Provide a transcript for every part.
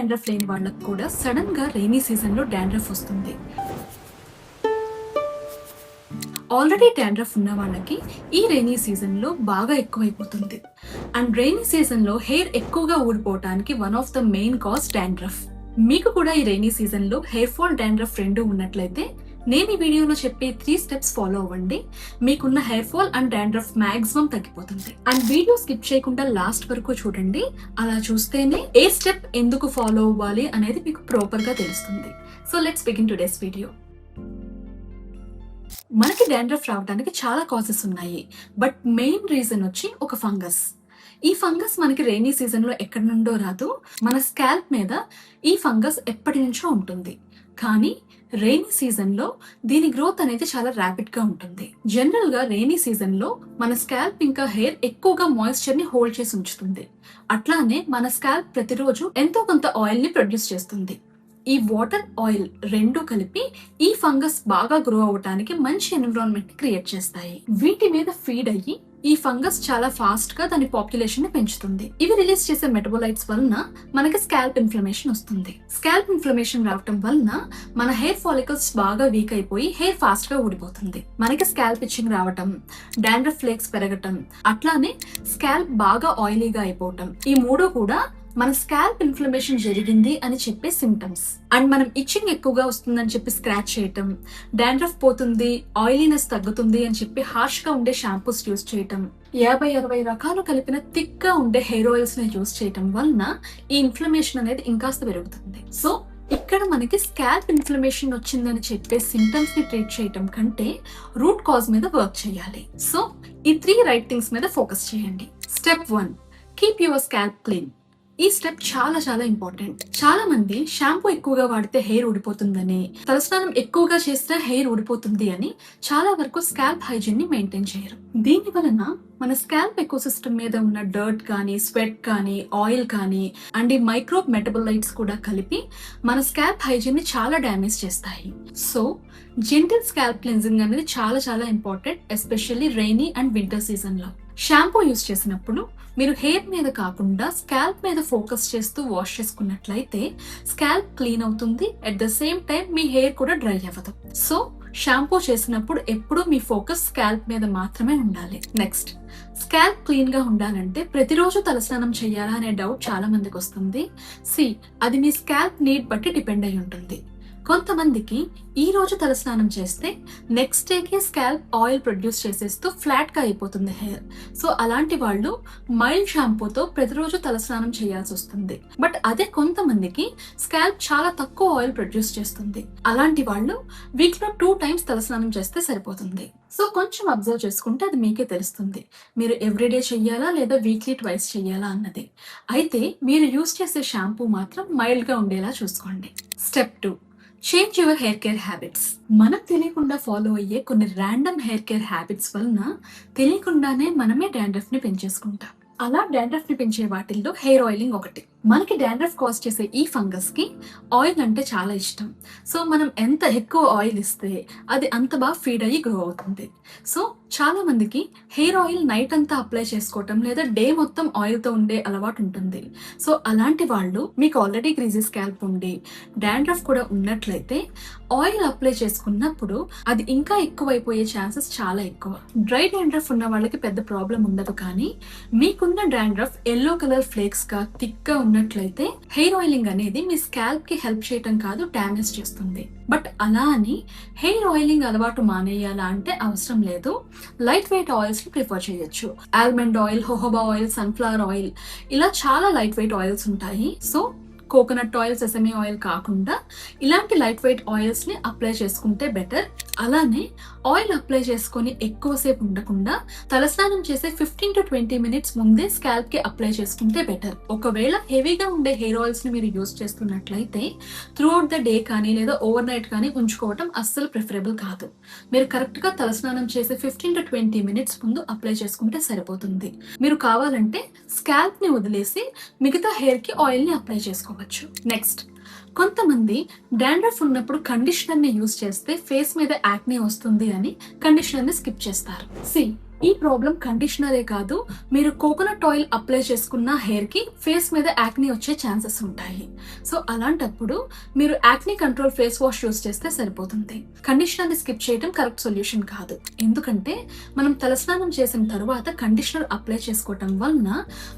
Dandruff లేని వాళ్ళకు కూడా సడన్ గా రెయినీ సీజన్ లో డాండ్రఫ్ వస్తుంది. ఆల్రెడీ డాండ్రఫ్ ఉన్న వాళ్ళకి ఈ రెయినీ సీజన్ లో బాగా ఎక్కువైపోతుంది. అండ్ రెయినీ సీజన్ లో హెయిర్ ఎక్కువగా ఊడిపోవటానికి one of the main cause dandruff. మీకు కూడా ఈ రెయినీ సీజన్ లో హెయిర్ ఫాల్, డాండ్రఫ్ రెండు ఉన్నట్లయితే నేను ఈ వీడియోలో చెప్పే 3 స్టెప్స్ ఫాలో అవ్వండి. మీకున్న hair fall and dandruff maximum తగ్గిపోతుంది. అండ్ వీడియో స్కిప్ చేయకుండా లాస్ట్ వరకు చూడండి. అలా చూస్తేనే ఏ స్టెప్ ఎందుకు ఫాలో అవ్వాలి అనేది మీకు ప్రాపర్ గా తెలుస్తుంది. So let's begin today's video. మనకి డాండ్రఫ్ రావడానికి చాలా కాజెస్ ఉన్నాయి. బట్ మెయిన్ రీజన్ వచ్చి ఒక ఫంగస్. ఈ ఫంగస్ మనకి రెయినీ సీజన్ లో ఎక్కడి నుండో రాదు. మన స్కాల్ప్ మీద ఈ ఫంగస్ ఎప్పటి నుంచో ఉంటుంది. కానీ రెయినీ సీజన్ లో దీని గ్రోత్ అనేది చాలా ర్యాపిడ్ గా ఉంటుంది. జనరల్ గా రెయినీ సీజన్ లో మన స్కాల్ప్ ఇంకా హెయిర్ ఎక్కువగా మాయిశ్చర్ ని హోల్డ్ చేసి ఉంచుతుంది. అట్లానే మన స్కాల్ప్ ప్రతిరోజు ఎంతో కొంత ఆయిల్ ని ప్రొడ్యూస్ చేస్తుంది. ఈ వాటర్, ఆయిల్ రెండు కలిపి ఈ ఫంగస్ బాగా గ్రో అవడానికి మంచి ఎన్విరాన్మెంట్ క్రియేట్ చేస్తాయి. వీటి మీద ఫీడ్ అయ్యి ఈ ఫంగస్ చాలా ఫాస్ట్ గా దాని పాపులేషన్ ని పెంచుతుంది. ఇవి రిలీజ్ చేసే మెటబోలైట్స్ వలన మనకి స్కాల్ప్ ఇన్ఫ్లమేషన్ వస్తుంది. స్కాల్ప్ ఇన్ఫ్లమేషన్ రావటం వలన మన హెయిర్ ఫాలికల్స్ బాగా వీక్ అయిపోయి హెయిర్ ఫాస్ట్ గా ఊడిపోతుంది. మనకి స్కాల్ప్ ఇచ్చింగ్ రావటం, డాండ్రఫ్ ఫ్లేక్స్ పెరగటం, అట్లానే స్కాల్ప్ బాగా ఆయిలీగా అయిపోవటం, ఈ మూడు కూడా మన స్కాల్ప్ ఇన్ఫ్లమేషన్ జరిగింది అని చెప్పే సిమ్టమ్స్. అండ్ మనం ఇచ్చింగ్ ఎక్కువగా వస్తుందని చెప్పి స్క్రాచ్ చేయటం, డాండ్రఫ్ పోతుంది, ఆయిలీనెస్ తగ్గుతుంది అని చెప్పి హార్ష్ గా ఉండే షాంపూస్ యూస్ చేయటం, 50-60 రకాలు కలిపిన థిక్ గా ఉండే హెయిర్ ఆయిల్స్ ని యూస్ చేయటం వలన ఈ ఇన్ఫ్లమేషన్ అనేది ఇంకాస్త పెరుగుతుంది. సో ఇక్కడ మనకి స్కాల్ప్ ఇన్ఫ్లమేషన్ వచ్చిందని చెప్పే సింటమ్స్ ని ట్రీట్ చేయటం కంటే రూట్ కాజ్ మీద వర్క్ చేయాలి. సో ఈ 3 రైట్ థింగ్స్ మీద ఫోకస్ చేయండి. Step 1, keep your scalp clean. ఈ స్టెప్ చాలా చాలా ఇంపార్టెంట్. చాలా మంది షాంపూ ఎక్కువగా వాడితే హెయిర్ ఊడిపోతుందని, తలస్నానం ఎక్కువగా చేస్తే హెయిర్ ఊడిపోతుంది అని చాలా వరకు స్కాల్ప్ హైజీన్ ని మెయింటైన్ చేయరు. దీని వలన మన స్కాల్ప్ ఎకోసిస్టమ్ మీద ఉన్న డర్ట్ కానీ, స్వెట్ కానీ, ఆయిల్ కానీ అండ్ ఈ మైక్రోబ్ మెటబోలైట్స్ కూడా కలిపి మన స్కాల్ప్ హైజీన్ ని చాలా డ్యామేజ్ చేస్తాయి. సో జెంటిల్ స్కాల్ప్ క్లెన్జింగ్ అనేది చాలా చాలా important, especially rainy and winter season లో. షాంపూ యూస్ చేసినప్పుడు మీరు హెయిర్ మీద కాకుండా స్కాల్ప్ మీద ఫోకస్ చేస్తూ వాష్ చేసుకున్నట్లయితే స్కాల్ప్ క్లీన్ అవుతుంది. At the same time me hair కూడా డ్రై అవ్వదు. సో షాంపూ చేసినప్పుడు ఎప్పుడూ మీ ఫోకస్ స్కాల్ప్ మీద మాత్రమే ఉండాలి. నెక్స్ట్, స్కాల్ప్ క్లీన్ గా ఉండాలంటే ప్రతిరోజు తలస్నానం చేయాలా అనే డౌట్ చాలా మందికి వస్తుంది. అది మీ స్కాల్ప్ నీడ్ బట్టి డిపెండ్ అయి ఉంటుంది. కొంతమందికి ఈ రోజు తలస్నానం చేస్తే నెక్స్ట్ డేకి స్కాల్ప్ ఆయిల్ ప్రొడ్యూస్ చేసేస్తూ ఫ్లాట్ గా అయిపోతుంది హెయిర్. సో అలాంటి వాళ్ళు మైల్డ్ షాంపూతో ప్రతిరోజు తలస్నానం చేయాల్సి వస్తుంది. బట్ అదే కొంతమందికి స్కాల్ప్ చాలా తక్కువ ఆయిల్ ప్రొడ్యూస్ చేస్తుంది. అలాంటి వాళ్ళు వీక్ లో 2 times తలస్నానం చేస్తే సరిపోతుంది. సో కొంచెం అబ్జర్వ్ చేసుకుంటే అది మీకే తెలుస్తుంది మీరు ఎవ్రీడే చెయ్యాలా లేదా వీక్లీ ట్వైస్ చెయ్యాలా అన్నది. అయితే మీరు యూస్ చేసే షాంపూ మాత్రం మైల్డ్ గా ఉండేలా చూసుకోండి. Step 2, change your hair care habits. మనకు తెలియకుండా ఫాలో అయ్యే కొన్ని ర్యాండమ్ హెయిర్ కేర్ హ్యాబిట్స్ వలన తెలియకుండానే మనమే డాండ్రఫ్ ని పెంచేసుకుంటాం. అలా డాండ్రఫ్ ని పెంచే వాటిల్లో హెయిర్ ఆయిలింగ్ ఒకటి. మనకి డాండ్రఫ్ కాజ్ చేసే ఈ ఫంగస్ కి ఆయిల్ అంటే చాలా ఇష్టం. సో మనం ఎంత ఎక్కువ ఆయిల్ ఇస్తే అది అంత బాగా ఫీడ్ అయ్యి గ్రో అవుతుంది. సో చాలా మందికి హెయిర్ ఆయిల్ నైట్ అంతా అప్లై చేసుకోవటం లేదా డే మొత్తం ఆయిల్ తో ఉండే అలవాటు ఉంటుంది. సో అలాంటి వాళ్ళు, మీకు ఆల్రెడీ గ్రీజీ స్కాల్ప్ ఉండి డాండ్రఫ్ కూడా ఉన్నట్లయితే ఆయిల్ అప్లై చేసుకున్నప్పుడు అది ఇంకా ఎక్కువైపోయే ఛాన్సెస్ చాలా ఎక్కువ. డ్రై డాండ్రఫ్ ఉన్న వాళ్ళకి పెద్ద ప్రాబ్లం ఉండదు. కానీ మీకున్న డాండ్రఫ్ ఎల్లో కలర్ ఫ్లేక్స్ గా థిక్ గా ఉన్నట్లయితే హెయిర్ ఆయిలింగ్ అనేది మీ స్కాల్ప్ కి హెల్ప్ చేయటం కాదు, డ్యామేజ్ చేస్తుంది. బట్ అలా అని హెయిర్ ఆయిలింగ్ అలవాటు మానేయాలా అంటే అవసరం లేదు. లైట్ వెయిట్ ఆయిల్స్ ని ప్రిఫర్ చేయొచ్చు. Almond oil, jojoba oil, sunflower oil, ఇలా చాలా లైట్ వెయిట్ ఆయిల్స్ ఉంటాయి. So coconut oil, sesame oil కాకుండా ఇలాంటి లైట్ వెయిట్ ఆయిల్స్ ని అప్లై చేసుకుంటే బెటర్. అలానే ఆయిల్ అప్లై చేసుకొని ఎక్కువసేపు ఉండకుండా తలస్నానం చేసే 15 to 20 minutes ముందే స్కాల్ప్ కి అప్లై చేసుకుంటే బెటర్. ఒకవేళ హెవీగా ఉండే హెయిర్ ఆయిల్స్ ని మీరు యూస్ చేస్తున్నట్లయితే త్రూ అవుట్ ద డే కానీ లేదా ఓవర్ నైట్ కానీ ఉంచుకోవటం అస్సలు ప్రిఫరబుల్ కాదు. మీరు కరెక్ట్ గా తలస్నానం చేసే 15 to 20 minutes ముందు అప్లై చేసుకుంటే సరిపోతుంది. మీరు కావాలంటే స్కాల్ప్ ని వదిలేసి మిగతా హెయిర్ కి ఆయిల్ ని అప్లై చేసుకోవచ్చు. నెక్స్ట్, కొంతమంది డాండ్రఫ్ ఉన్నప్పుడు కండిషనర్ ని యూస్ చేస్తే ఫేస్ మీద యాక్నే వస్తుంది అని కండిషనర్ ని స్కిప్ చేస్తారు. ఈ ప్రాబ్లం కండిషనరే కాదు, మీరు కోకోనట్ ఆయిల్ అప్లై చేసుకున్న హెయిర్ కి ఫేస్ మీద యాక్నీ వచ్చే ఛాన్సెస్ ఉంటాయి. సో అలాంటప్పుడు మీరు acne control face wash use చేస్తే సరిపోతుంది. కండిషనర్ ని స్కిప్ చేయడం కరెక్ట్ సొల్యూషన్ కాదు. ఎందుకంటే మనం తలస్నానం చేసిన తర్వాత కండిషనర్ అప్లై చేసుకోవటం వలన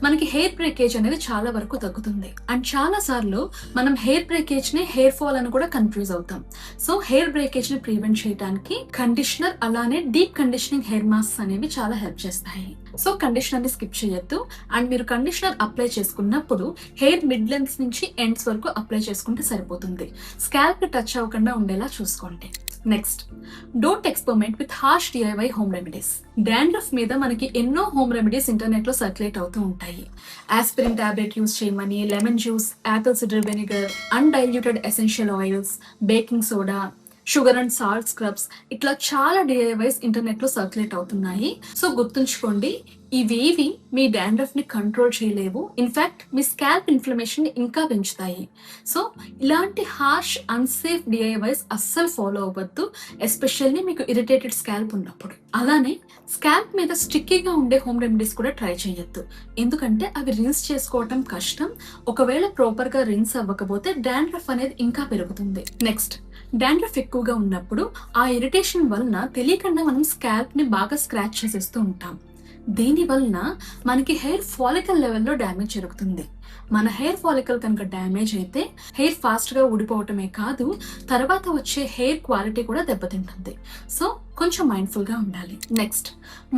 మనకి హెయిర్ బ్రేకేజ్ అనేది చాలా వరకు తగ్గుతుంది. అండ్ చాలా సార్లు మనం హెయిర్ బ్రేకేజ్ ని హెయిర్ ఫాల్ అని కూడా కన్ఫ్యూజ్ అవుతాం. సో హెయిర్ బ్రేకేజ్ ని ప్రివెంట్ చేయడానికి కండిషనర్ అలానే డీప్ కండిషనింగ్ హెయిర్ మాస్క్ అనేవి చాలా హెల్ప్ చేస్తాయి. సో కండిషనర్ ని స్కిప్ చేయొద్దు. అండ్ మీరు కండిషనర్ అప్లై చేసుకున్నప్పుడు హెయిర్ మిడ్ లెన్స్ నుంచి ఎండ్స్ వరకు అప్లై చేసుకుంటే సరిపోతుంది. స్కాల్ప్ కి టచ్ అవ్వకుండా ఉండేలా చూసుకోండి. Next, don't experiment with harsh DIY home remedies. Dandruff మీద మనకి ఎన్నో హోమ్ రెమెడీస్ ఇంటర్నెట్ లో సర్క్యులేట్ అవుతూ ఉంటాయి. ఆస్పిరిన్ టాబ్లెట్ యూస్ చేయమని, lemon juice, Apple cider vinegar, undiluted essential oils, baking soda, sugar and salt scrubs, ఇట్లా చాలా DIYs ఇంటర్నెట్ లో సర్క్యులేట్ అవుతున్నాయి. సో గుర్తుంచుకోండి, ఇవేవి మీ డాండ్రఫ్ ని కంట్రోల్ చేయలేవు. ఇన్ఫాక్ట్ మీ స్కాల్ప్ ఇన్ఫ్లమేషన్ ని ఇంకా పెంచుతాయి. సో ఇలాంటి హార్ష్ అన్సేఫ్ DIYs అస్సలు ఫాలో అవ్వద్దు, ఎస్పెషల్లీ మీకు ఇరిటేటెడ్ స్కాల్ప్ ఉన్నప్పుడు. అలానే స్కాల్ప్ మీద స్టిక్కీగా ఉండే హోమ్ రెమెడీస్ కూడా ట్రై చేయొద్దు, ఎందుకంటే అవి రిన్స్ చేసుకోవటం కష్టం. ఒకవేళ ప్రాపర్ గా రిన్స్ అవ్వకపోతే డాండ్రఫ్ అనేది ఇంకా పెరుగుతుంది. నెక్స్ట్, డాండ్రఫ్ ఎక్కువగా ఉన్నప్పుడు ఆ ఇరిటేషన్ వలన తెలియకుండా మనం స్కాల్ప్ ని బాగా స్క్రాచ్ చేసేస్తూ ఉంటాం. దీని వలన మనకి హెయిర్ ఫాలికల్ లెవెల్లో డ్యామేజ్ జరుగుతుంది. మన హెయిర్ ఫాలికల్ కనుక డ్యామేజ్ అయితే హెయిర్ ఫాస్ట్ గా ఊడిపోవటమే కాదు, తర్వాత వచ్చే హెయిర్ క్వాలిటీ కూడా దెబ్బతింటుంది. సో కొంచెం మైండ్ఫుల్ గా ఉండాలి. నెక్స్ట్,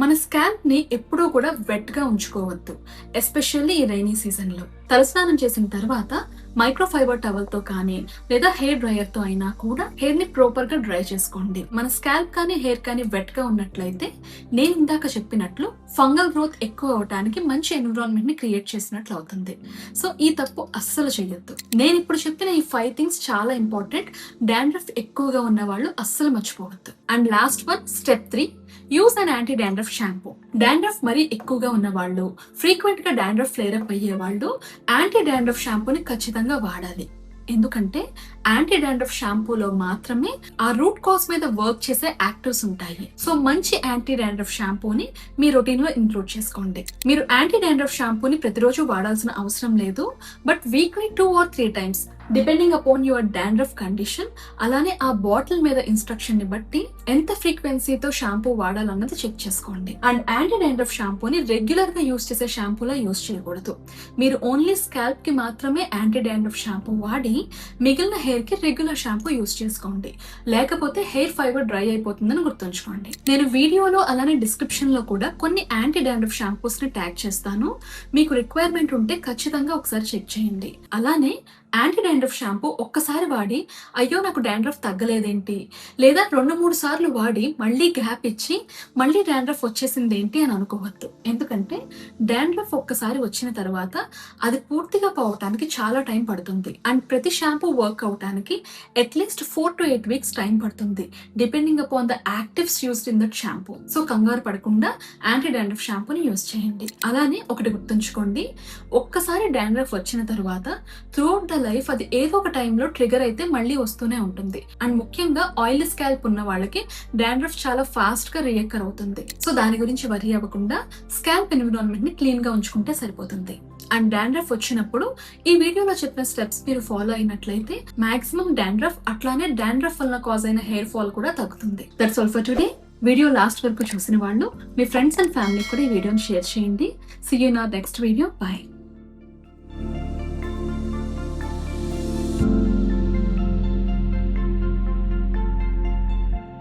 మన స్కాల్ప్ ని ఎప్పుడూ కూడా వెట్ గా ఉంచుకోవద్దు, ఎస్పెషల్లీ ఈ రైనీ సీజన్ లో. తలస్నానం చేసిన తర్వాత మైక్రోఫైబర్ టవల్ తో కానీ లేదా హెయిర్ డ్రైయర్ తో అయినా కూడా హెయిర్ ని ప్రాపర్ గా డ్రై చేసుకోండి. మన స్కాల్ప్ కానీ హెయిర్ కానీ వెట్ గా ఉన్నట్లయితే నేను ఇందాక చెప్పినట్లు ఫంగల్ గ్రోత్ ఎక్కువ అవడానికి మంచి ఎన్విరాన్మెంట్ ని క్రియేట్ చేసినట్లు అవుతుంది. సో ఈ తప్పు అస్సలు చేయొద్దు. నేను ఇప్పుడు చెప్పిన ఈ 5 థింగ్స్ చాలా ఇంపార్టెంట్. డాండ్రఫ్ ఎక్కువగా ఉన్న వాళ్ళు అస్సలు మర్చిపోవద్దు. And last one, step 3, use and anti dandruff shampoo. Dandruff మరీ ఎక్కువగా ఉన్న వాళ్ళు, ఫ్రీక్వెంట్ గా డాండ్రఫ్ ఫ్లేర్ అప్ అయ్యే వాళ్ళు యాంటీ డాండ్రఫ్ షాంపూని ఖచ్చితంగా వాడాలి. ఎందుకంటే యాంటీ డాండ్రఫ్ షాంపూలో మాత్రమే ఆ రూట్ కాజ్ మీద వర్క్ చేసే యాక్టివ్స్ ఉంటాయి. సో మంచి యాంటీ డాండ్రఫ్ షాంపూని మీ రొటీన్ లో ఇంక్లూడ్ చేసుకోండి. మీరు యాంటీ డాండ్రఫ్ షాంపూని ప్రతిరోజు వాడాల్సిన అవసరం లేదు, but weekly 2 or 3 times depending upon your dandruff condition. అలానే ఆ బాటిల్ మీద ఇన్స్ట్రక్షన్ ని బట్టి ఎంత ఫ్రీక్వెన్సీతో షాంపూ వాడాలన్నది చెక్ చేసుకోండి. అండ్ యాంటీ డాండ్రఫ్ షాంపూని రెగ్యులర్ గా యూస్ చేసే షాంపూలా యూస్ చేయకూడదు. మీరు ఓన్లీ స్కాల్ప్ కి మాత్రమే యాంటీ డాండ్రఫ్ షాంపూ వాడి మిగిలిన హెయిర్ కి రెగ్యులర్ షాంపూ యూస్ చేసుకోండి, లేకపోతే హెయిర్ ఫైబర్ డ్రై అయిపోతుందని గుర్తుంచుకోండి. నేను వీడియోలో అలానే డిస్క్రిప్షన్ లో కూడా కొన్ని యాంటీ డాండ్రఫ్ షాంపూస్ ని ట్యాగ్ చేస్తాను. మీకు రిక్వైర్మెంట్ ఉంటే ఖచ్చితంగా ఒకసారి చెక్ చేయండి. అలానే యాంటీ డాండ్రఫ్ షాంపూ ఒక్కసారి వాడి అయ్యో నాకు డాండ్రఫ్ తగ్గలేదేంటి, లేదా 2-3 సార్లు వాడి మళ్ళీ గ్యాప్ ఇచ్చి మళ్ళీ డాండ్రఫ్ వచ్చేసింది ఏంటి అని అనుకోవద్దు. ఎందుకంటే డాండ్రఫ్ ఒక్కసారి వచ్చిన తర్వాత అది పూర్తిగా పోవటానికి చాలా టైం పడుతుంది. అండ్ ప్రతి షాంపూ వర్క్ అవటానికి అట్లీస్ట్ 4 to 8 weeks టైం పడుతుంది, depending upon the actives used in that shampoo. So కంగారు పడకుండా యాంటీ డాండ్రఫ్ షాంపూని యూస్ చేయండి. అలానే ఒకటి గుర్తుంచుకోండి, ఒక్కసారి డాండ్రఫ్ వచ్చిన తర్వాత త్రూఅవుట్ ద లైఫ్ అది ఏదో ఒక టైంలో ట్రిగర్ అయితే మళ్ళీ వస్తూనే ఉంటుంది. అండ్ ముఖ్యంగా ఆయిల్ స్కాల్ప్ ఉన్న వాళ్ళకి డాండ్రఫ్ చాలా ఫాస్ట్ గా రియాక్ట్ అవుతుంది. సో దాని గురించి వరీ అవ్వకుండా స్కాల్ప్ ఎన్విరాన్మెంట్ ని క్లీన్ గా ఉంచుకుంటే సరిపోతుంది. అండ్ డాండ్రఫ్ వచ్చినప్పుడు ఈ వీడియోలో చెప్పిన స్టెప్స్ మీరు ఫాలో అయినట్లయితే మాక్సిమం డాండ్రఫ్ అట్లానే డాండ్రఫ్ వల్ల కాజ్ అయిన హెయిర్ ఫాల్ కూడా తగ్గుతుంది. That's all for today. Video last వరకు చూసిన వాళ్ళు మీ ఫ్రెండ్స్ అండ్ ఫ్యామిలీ కూడా ఈ వీడియోని షేర్ చేయండి. See you in our next video. By.